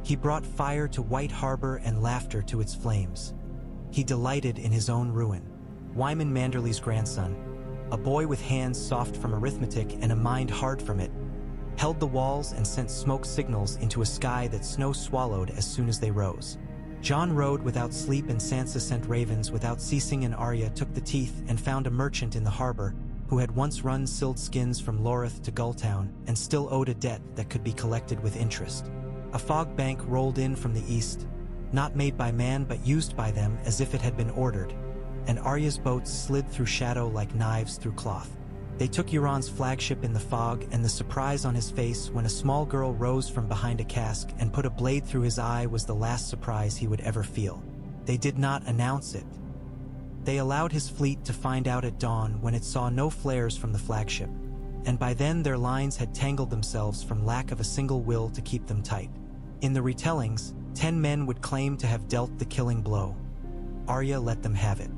He brought fire to White Harbor and laughter to its flames. He delighted in his own ruin. Wyman Manderly's grandson, a boy with hands soft from arithmetic and a mind hard from it, held the walls and sent smoke signals into a sky that Snow swallowed as soon as they rose. Jon rode without sleep and Sansa sent ravens without ceasing, and Arya took the teeth and found a merchant in the harbor who had once run sealed skins from Loreth to Gulltown and still owed a debt that could be collected with interest. A fog bank rolled in from the east, not made by man but used by them as if it had been ordered, and Arya's boats slid through shadow like knives through cloth. They took Euron's flagship in the fog, and the surprise on his face when a small girl rose from behind a cask and put a blade through his eye was the last surprise he would ever feel. They did not announce it. They allowed his fleet to find out at dawn when it saw no flares from the flagship, and by then their lines had tangled themselves from lack of a single will to keep them tight. In the retellings, 10 men would claim to have dealt the killing blow. Arya let them have it.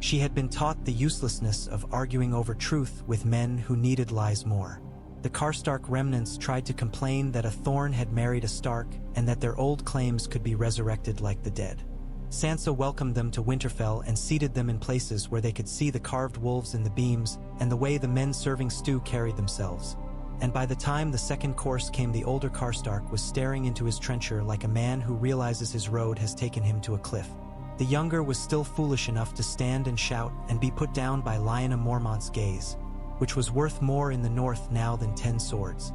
She had been taught the uselessness of arguing over truth with men who needed lies more. The Karstark remnants tried to complain that a Thorn had married a Stark and that their old claims could be resurrected like the dead. Sansa welcomed them to Winterfell and seated them in places where they could see the carved wolves in the beams and the way the men serving stew carried themselves. And by the time the second course came, the older Karstark was staring into his trencher like a man who realizes his road has taken him to a cliff. The younger was still foolish enough to stand and shout and be put down by Lyanna Mormont's gaze, which was worth more in the north now than 10 swords.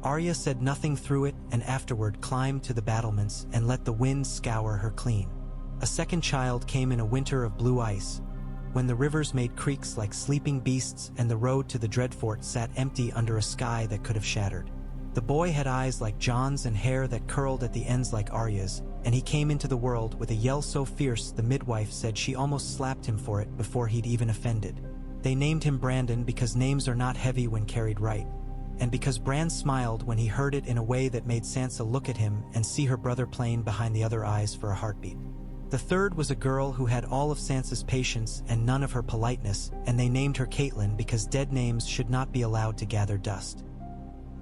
Arya said nothing through it and afterward climbed to the battlements and let the wind scour her clean. A second child came in a winter of blue ice, when the rivers made creeks like sleeping beasts and the road to the Dreadfort sat empty under a sky that could have shattered. The boy had eyes like Jon's and hair that curled at the ends like Arya's, and he came into the world with a yell so fierce the midwife said she almost slapped him for it before he'd even offended. They named him Brandon because names are not heavy when carried right, and because Bran smiled when he heard it in a way that made Sansa look at him and see her brother plain behind the other eyes for a heartbeat. The third was a girl who had all of Sansa's patience and none of her politeness, and they named her Catelyn because dead names should not be allowed to gather dust.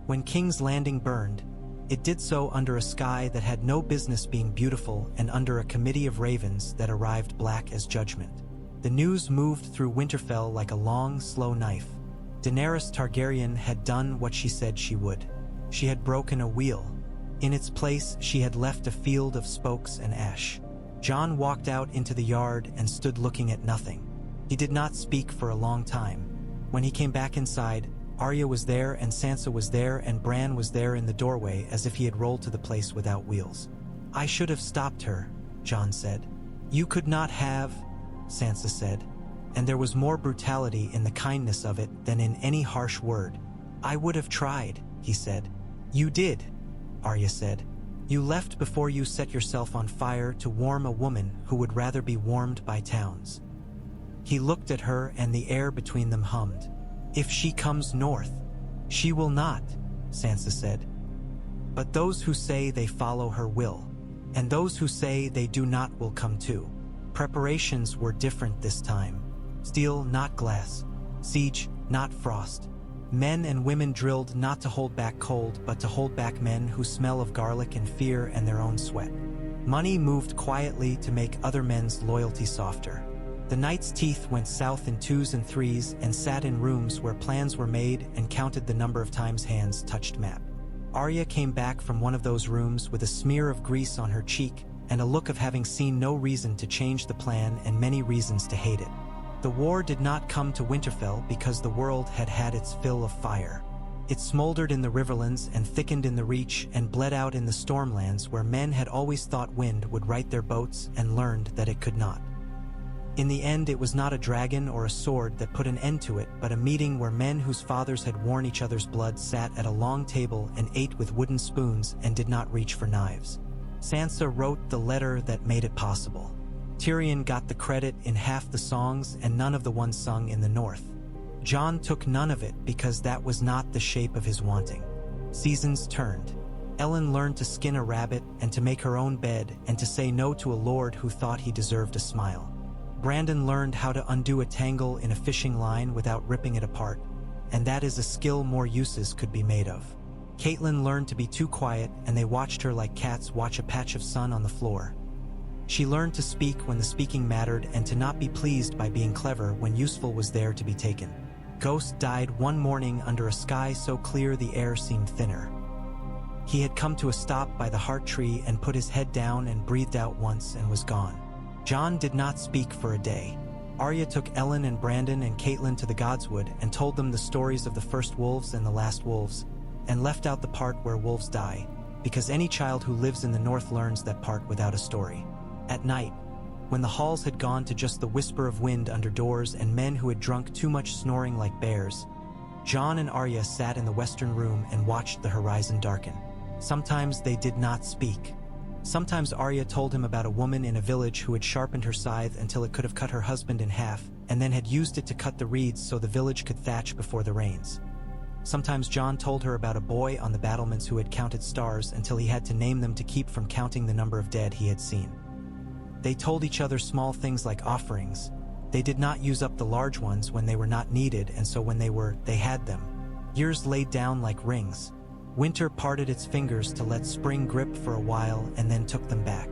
When King's Landing burned, it did so under a sky that had no business being beautiful and under a committee of ravens that arrived black as judgment. The news moved through Winterfell like a long, slow knife. Daenerys Targaryen had done what she said she would. She had broken a wheel. In its place, she had left a field of spokes and ash. Jon walked out into the yard and stood looking at nothing. He did not speak for a long time. When he came back inside, Arya was there and Sansa was there and Bran was there in the doorway as if he had rolled to the place without wheels. "I should have stopped her," Jon said. "You could not have," Sansa said, and there was more brutality in the kindness of it than in any harsh word. "I would have tried," he said. "You did," Arya said. "You left before you set yourself on fire to warm a woman who would rather be warmed by towns." He looked at her and the air between them hummed. "If she comes north." "She will not," Sansa said. "But those who say they follow her will, and those who say they do not will come too." Preparations were different this time. Steel, not glass. Siege, not frost. Men and women drilled not to hold back cold, but to hold back men who smell of garlic and fear and their own sweat. Money moved quietly to make other men's loyalty softer. The knight's teeth went south in 2s and 3s and sat in rooms where plans were made and counted the number of times hands touched map. Arya came back from one of those rooms with a smear of grease on her cheek and a look of having seen no reason to change the plan and many reasons to hate it. The war did not come to Winterfell because the world had had its fill of fire. It smoldered in the Riverlands and thickened in the Reach and bled out in the Stormlands, where men had always thought wind would right their boats and learned that it could not. In the end, it was not a dragon or a sword that put an end to it, but a meeting where men whose fathers had worn each other's blood sat at a long table and ate with wooden spoons and did not reach for knives. Sansa wrote the letter that made it possible. Tyrion got the credit in half the songs and none of the ones sung in the north. Jon took none of it because that was not the shape of his wanting. Seasons turned. Ellen learned to skin a rabbit and to make her own bed and to say no to a lord who thought he deserved a smile. Brandon learned how to undo a tangle in a fishing line without ripping it apart, and that is a skill more uses could be made of. Catelyn learned to be too quiet, and they watched her like cats watch a patch of sun on the floor. She learned to speak when the speaking mattered and to not be pleased by being clever when useful was there to be taken. Ghost died one morning under a sky so clear the air seemed thinner. He had come to a stop by the heart tree and put his head down and breathed out once and was gone. Jon did not speak for a day. Arya took Ellen and Brandon and Catelyn to the Godswood and told them the stories of the first wolves and the last wolves, and left out the part where wolves die, because any child who lives in the north learns that part without a story. At night, when the halls had gone to just the whisper of wind under doors and men who had drunk too much snoring like bears, Jon and Arya sat in the western room and watched the horizon darken. Sometimes they did not speak. Sometimes Arya told him about a woman in a village who had sharpened her scythe until it could have cut her husband in half, and then had used it to cut the reeds so the village could thatch before the rains. Sometimes Jon told her about a boy on the battlements who had counted stars until he had to name them to keep from counting the number of dead he had seen. They told each other small things like offerings. They did not use up the large ones when they were not needed, and so when they had them. Years laid down like rings. Winter parted its fingers to let spring grip for a while and then took them back.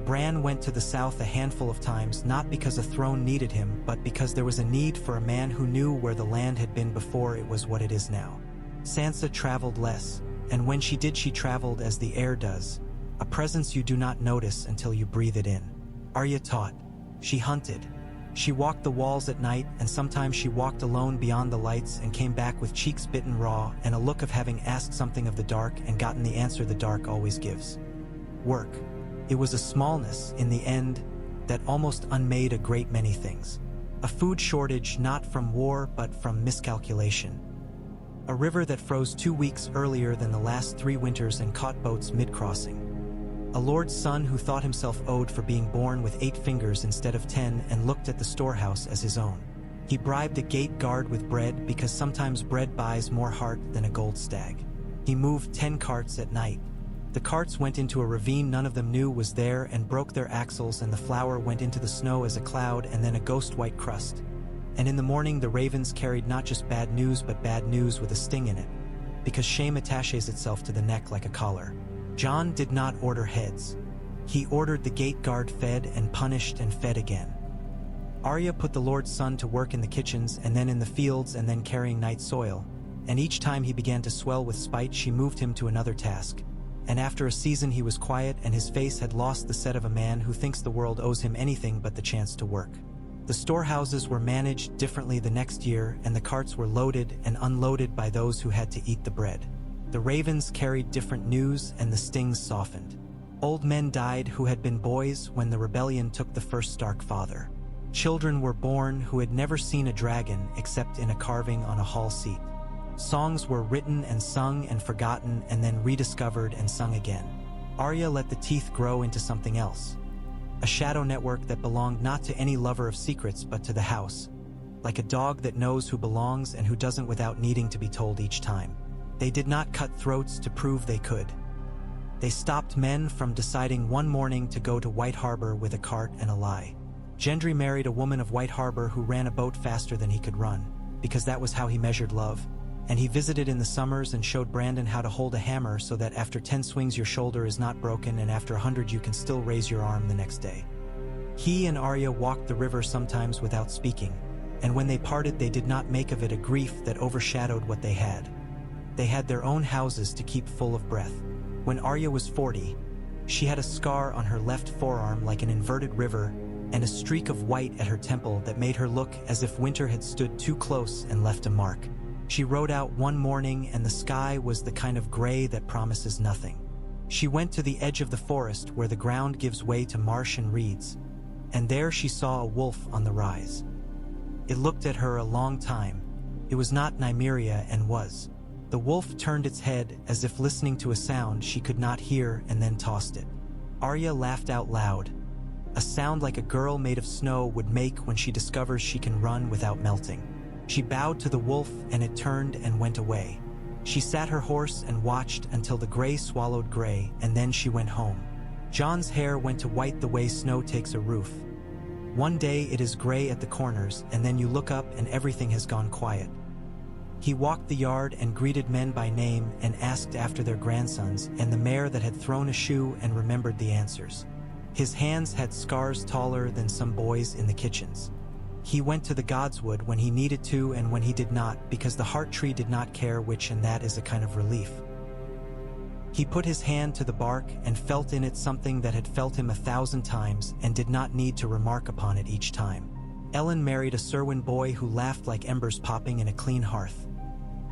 Bran went to the south a handful of times, not because a throne needed him, but because there was a need for a man who knew where the land had been before it was what it is now. Sansa traveled less, and when she did, she traveled as the air does, a presence you do not notice until you breathe it in. Arya taught. She hunted. She walked the walls at night, and sometimes she walked alone beyond the lights and came back with cheeks bitten raw and a look of having asked something of the dark and gotten the answer the dark always gives. Work. It was a smallness, in the end, that almost unmade a great many things. A food shortage not from war but from miscalculation. A river that froze 2 weeks earlier than the last 3 winters and caught boats mid-crossing. A lord's son who thought himself owed for being born with 8 fingers instead of 10 and looked at the storehouse as his own. He bribed a gate guard with bread because sometimes bread buys more heart than a gold stag. He moved 10 carts at night. The carts went into a ravine none of them knew was there and broke their axles, and the flour went into the snow as a cloud and then a ghost-white crust. And in the morning the ravens carried not just bad news but bad news with a sting in it, because shame attaches itself to the neck like a collar. Jon did not order heads. He ordered the gate guard fed and punished and fed again. Arya put the Lord's son to work in the kitchens and then in the fields and then carrying night soil, and each time he began to swell with spite she moved him to another task. And after a season he was quiet and his face had lost the set of a man who thinks the world owes him anything but the chance to work. The storehouses were managed differently the next year, and the carts were loaded and unloaded by those who had to eat the bread. The ravens carried different news and the stings softened. Old men died who had been boys when the rebellion took the first Stark father. Children were born who had never seen a dragon except in a carving on a hall seat. Songs were written and sung and forgotten and then rediscovered and sung again. Arya let the teeth grow into something else. A shadow network that belonged not to any lover of secrets but to the house. Like a dog that knows who belongs and who doesn't without needing to be told each time. They did not cut throats to prove they could. They stopped men from deciding one morning to go to White Harbor with a cart and a lie. Gendry married a woman of White Harbor who ran a boat faster than he could run. because that was how he measured love. And he visited in the summers and showed Brandon how to hold a hammer so that after 10 swings your shoulder is not broken and after 100 you can still raise your arm the next day. He and Arya walked the river sometimes without speaking, and when they parted they did not make of it a grief that overshadowed what they had. They had their own houses to keep full of breath. When Arya was 40, she had a scar on her left forearm like an inverted river and a streak of white at her temple that made her look as if winter had stood too close and left a mark. She rode out one morning and the sky was the kind of gray that promises nothing. She went to the edge of the forest where the ground gives way to marsh and reeds, and there she saw a wolf on the rise. It looked at her a long time. It was not Nymeria and was. The wolf turned its head as if listening to a sound she could not hear and then tossed it. Arya laughed out loud, a sound like a girl made of snow would make when she discovers she can run without melting. She bowed to the wolf and it turned and went away. She sat her horse and watched until the gray swallowed gray, and then she went home. Jon's hair went to white the way snow takes a roof. One day it is gray at the corners and then you look up and everything has gone quiet. He walked the yard and greeted men by name and asked after their grandsons and the mare that had thrown a shoe and remembered the answers. His hands had scars taller than some boys in the kitchens. He went to the godswood when he needed to and when he did not, because the heart tree did not care which, and that is a kind of relief. He put his hand to the bark and felt in it something that had felt him 1,000 times and did not need to remark upon it each time. Ellen married a Cerwyn boy who laughed like embers popping in a clean hearth.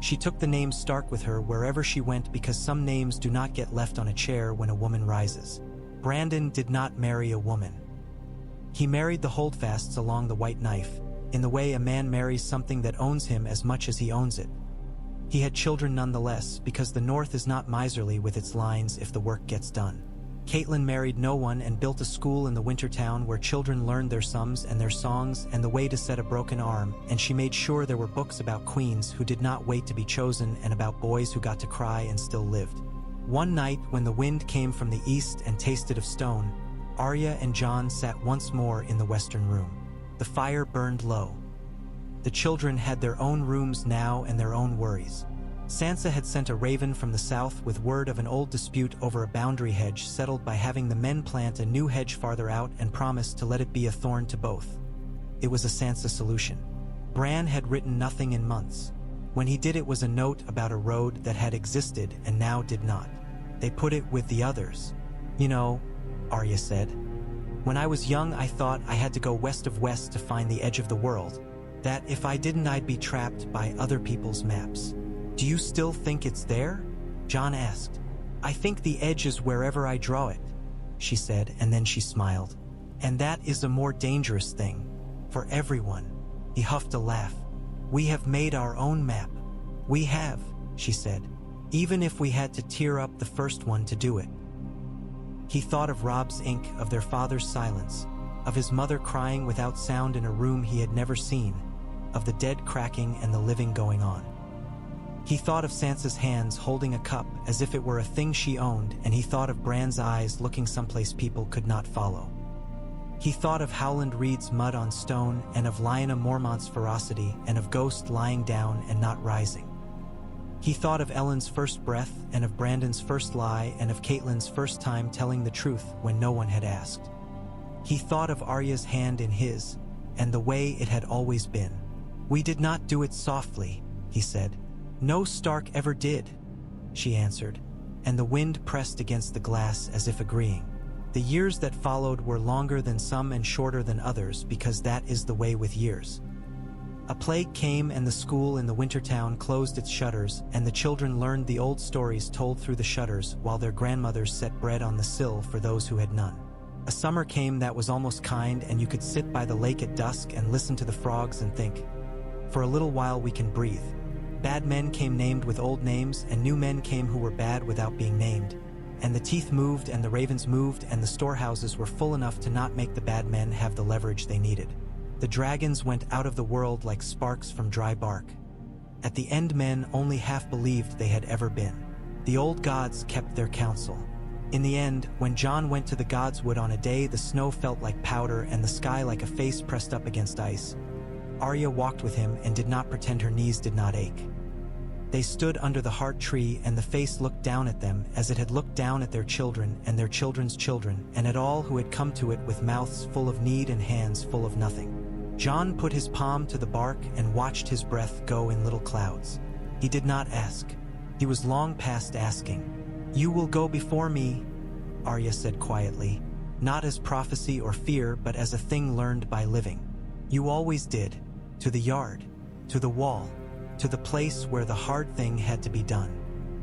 She took the name Stark with her wherever she went because some names do not get left on a chair when a woman rises. Brandon did not marry a woman. He married the holdfasts along the white knife, in the way a man marries something that owns him as much as he owns it. He had children nonetheless, because the North is not miserly with its lines if the work gets done. Catelyn married no one and built a school in the winter town where children learned their sums and their songs and the way to set a broken arm, and she made sure there were books about queens who did not wait to be chosen and about boys who got to cry and still lived. One night when the wind came from the east and tasted of stone, Arya and Jon sat once more in the western room. The fire burned low. The children had their own rooms now and their own worries. Sansa had sent a raven from the south with word of an old dispute over a boundary hedge settled by having the men plant a new hedge farther out and promised to let it be a thorn to both. It was a Sansa solution. Bran had written nothing in months. When he did, it was a note about a road that had existed and now did not. They put it with the others. You know, Arya said, when I was young I thought I had to go west of west to find the edge of the world, that if I didn't I'd be trapped by other people's maps. Do you still think it's there? Jon asked. I think the edge is wherever I draw it, she said, and then she smiled. And that is a more dangerous thing. For everyone. He huffed a laugh. We have made our own map. We have, she said, even if we had to tear up the first one to do it. He thought of Robb's ink, of their father's silence, of his mother crying without sound in a room he had never seen, of the dead cracking and the living going on. He thought of Sansa's hands holding a cup as if it were a thing she owned, and he thought of Bran's eyes looking someplace people could not follow. He thought of Howland Reed's mud on stone and of Lyanna Mormont's ferocity and of Ghost lying down and not rising. He thought of Ellen's first breath and of Brandon's first lie and of Catelyn's first time telling the truth when no one had asked. He thought of Arya's hand in his, and the way it had always been. We did not do it softly, he said. No Stark ever did, she answered, and the wind pressed against the glass as if agreeing. The years that followed were longer than some and shorter than others because that is the way with years. A plague came and the school in the winter town closed its shutters, and the children learned the old stories told through the shutters while their grandmothers set bread on the sill for those who had none. A summer came that was almost kind, and you could sit by the lake at dusk and listen to the frogs and think, for a little while we can breathe. Bad men came named with old names, and new men came who were bad without being named. And the teeth moved and the ravens moved and the storehouses were full enough to not make the bad men have the leverage they needed. The dragons went out of the world like sparks from dry bark. At the end, men only half believed they had ever been. The old gods kept their counsel. In the end, when Jon went to the godswood on a day, the snow felt like powder and the sky like a face pressed up against ice. Arya walked with him and did not pretend her knees did not ache. They stood under the heart tree, and the face looked down at them as it had looked down at their children and their children's children, and at all who had come to it with mouths full of need and hands full of nothing. Jon put his palm to the bark and watched his breath go in little clouds. He did not ask. He was long past asking. "You will go before me," Arya said quietly, not as prophecy or fear, but as a thing learned by living. "You always did. To the yard, to the wall, to the place where the hard thing had to be done."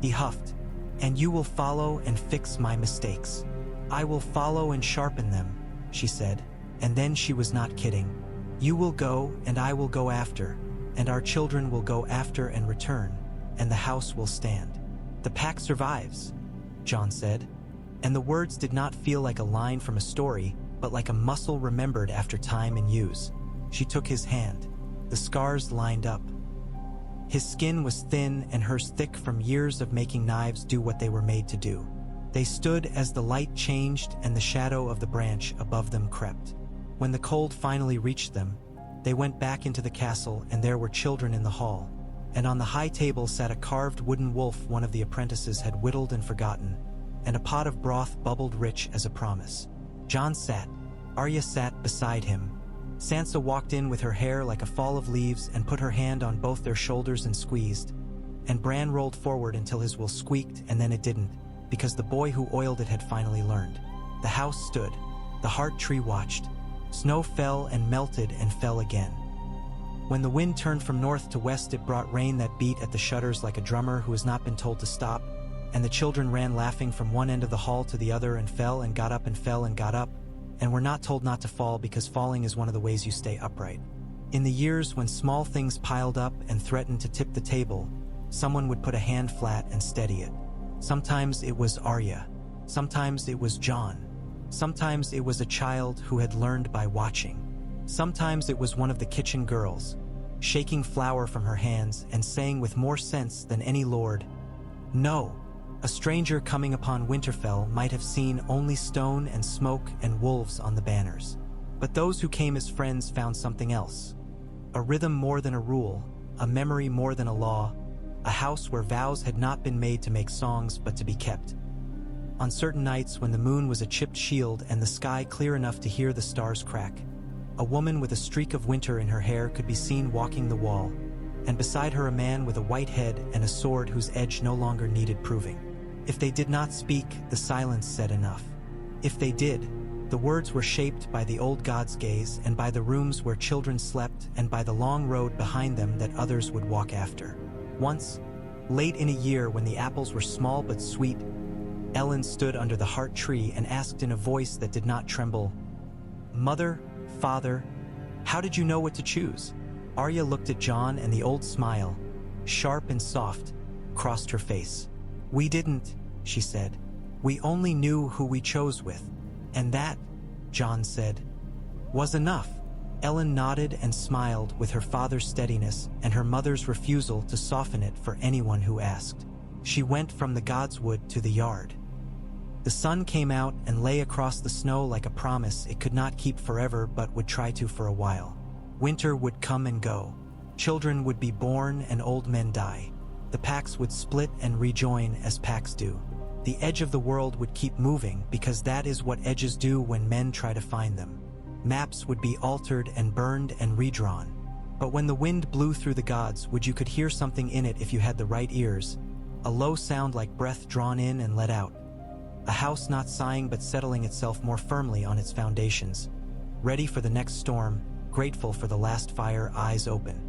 He huffed. "And you will follow and fix my mistakes." "I will follow and sharpen them," she said, and then she was not kidding. "You will go and I will go after, and our children will go after and return, and the house will stand." "The pack survives," Jon said, and the words did not feel like a line from a story, but like a muscle remembered after time and use. She took his hand. The scars lined up. His skin was thin and hers thick from years of making knives do what they were made to do. They stood as the light changed and the shadow of the branch above them crept. When the cold finally reached them, they went back into the castle, and there were children in the hall. And on the high table sat a carved wooden wolf one of the apprentices had whittled and forgotten, and a pot of broth bubbled rich as a promise. Jon sat. Arya sat beside him. Sansa walked in with her hair like a fall of leaves and put her hand on both their shoulders and squeezed. And Bran rolled forward until his wool squeaked, and then it didn't, because the boy who oiled it had finally learned. The house stood. The heart tree watched. Snow fell and melted and fell again. When the wind turned from north to west, it brought rain that beat at the shutters like a drummer who has not been told to stop, and the children ran laughing from one end of the hall to the other and fell and got up and fell and got up, and were not told not to fall because falling is one of the ways you stay upright. In the years when small things piled up and threatened to tip the table, someone would put a hand flat and steady it. Sometimes it was Arya. Sometimes it was Jon. Sometimes it was a child who had learned by watching. Sometimes it was one of the kitchen girls, shaking flour from her hands and saying with more sense than any lord, "No." A stranger coming upon Winterfell might have seen only stone and smoke and wolves on the banners. But those who came as friends found something else. A rhythm more than a rule, a memory more than a law, a house where vows had not been made to make songs but to be kept. On certain nights when the moon was a chipped shield and the sky clear enough to hear the stars crack, a woman with a streak of winter in her hair could be seen walking the wall, and beside her a man with a white head and a sword whose edge no longer needed proving. If they did not speak, the silence said enough. If they did, the words were shaped by the old god's gaze and by the rooms where children slept and by the long road behind them that others would walk after. Once, late in a year when the apples were small but sweet, Ellen stood under the heart tree and asked in a voice that did not tremble, "Mother, Father, how did you know what to choose?" Arya looked at Jon, and the old smile, sharp and soft, crossed her face. "We didn't," she said. "We only knew who we chose with. And that," Jon said, "was enough." Ellen nodded and smiled with her father's steadiness and her mother's refusal to soften it for anyone who asked. She went from the God's Wood to the yard. The sun came out and lay across the snow like a promise it could not keep forever but would try to for a while. Winter would come and go. Children would be born and old men die. The packs would split and rejoin as packs do. The edge of the world would keep moving because that is what edges do when men try to find them. Maps would be altered and burned and redrawn. But when the wind blew through the gods, you could hear something in it if you had the right ears. A low sound like breath drawn in and let out. A house not sighing but settling itself more firmly on its foundations. Ready for the next storm, grateful for the last fire, eyes open.